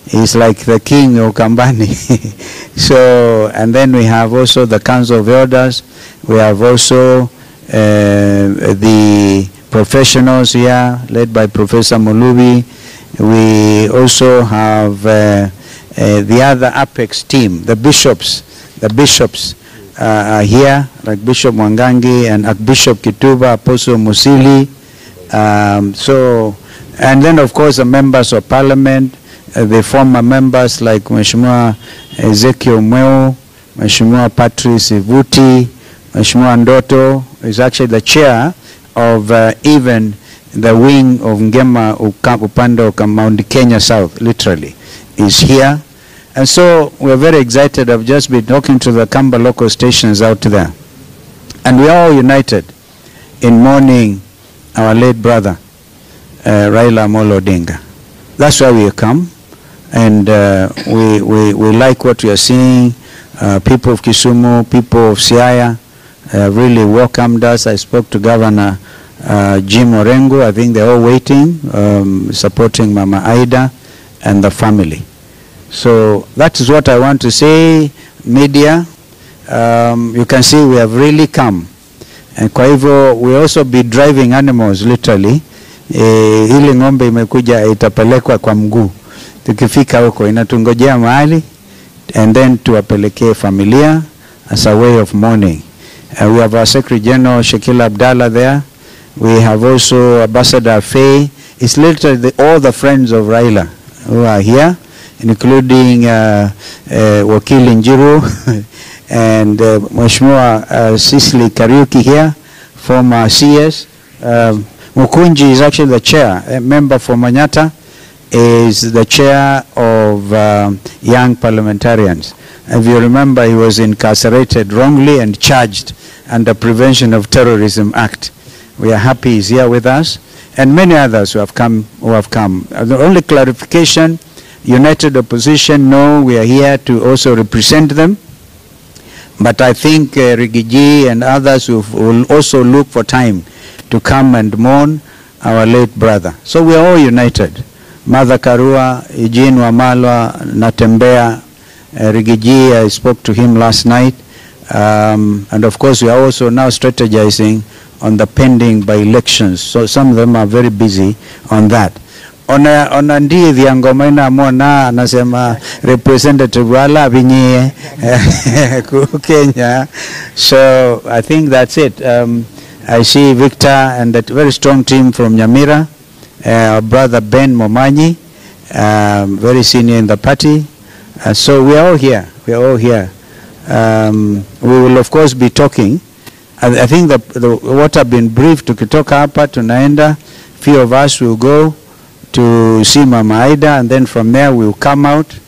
He's like the king of Kambani. So, and then we have also the Council of Elders. We have also the professionals here, led by Professor Mulubi. We also have the other Apex team, the bishops. The bishops are here, like Bishop Mwangangi and Archbishop Kituba, Apostle Musili. So, and then of course the members of parliament, the former members like Mheshimiwa Ezekiel Mweo, Mheshimiwa Patrice Ivuti, Mheshimiwa Ndoto is actually the chair of even the wing of Ngema Upando Mount Kenya South, literally, is here. And so we're very excited. I've just been talking to the Kamba local stations out there. And we are all united in mourning our late brother, Raila Amolo Odinga. That's why we come. And we like what we are seeing. People of Kisumu, people of Siaya really welcomed us. I spoke to Governor Jim Orengo. I think they're all waiting, supporting Mama Aida and the family. So that is what I want to say. Media, you can see we have really come. And kwa hivyo we also be driving animals literally. Hili ngombe imekuja itapelekwa kwa mguu. Tukifika huko inatungojea mahali and then tuwapelekee familia as a way of mourning. We have our Secretary General Shakil Abdallah there. We have also Ambassador Faye. It's literally all the friends of Raila who are here, including Wakili Njiru and Mheshimiwa Cicely Kariuki here, former CS. Mukunji is actually the chair, a member for Manyata, is the chair of young parliamentarians. If you remember, he was incarcerated wrongly and charged under Prevention of Terrorism Act. We are happy he's here with us, and many others who have come. The only clarification, United Opposition, no, we are here to also represent them. But I think Rigiji and others will also look for time to come and mourn our late brother. So we are all united. Mother Karua, Eugene Wamalwa, Natembea, Rigiji, I spoke to him last night. And of course we are also now strategizing on the pending by-elections. So some of them are very busy on that. Ona ndiye viangoma ina mwana anasema representative wala binye Kenya. So I think that's it. I see Victor and that very strong team from Nyamira, our brother Ben Momanyi, very senior in the party. So we are all here. We are all here. We will of course be talking. I think what have been briefed tukitoka hapa tunaenda, few of us will go to see Mama Aida, and then from there we'll come out.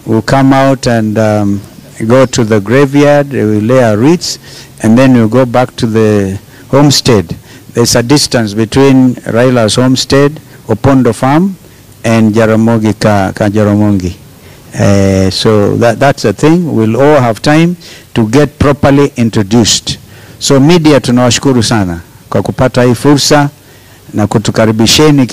We'll come out and go to the graveyard, we'll lay our wreaths, and then we'll go back to the homestead. There's a distance between Raila's homestead, Opondo Farm, and Jaramogi Jaramogi. So that's the thing. We'll all have time to get properly introduced. So media tunawashukuru sana kwa kupata hii fursa na kutukaribisheni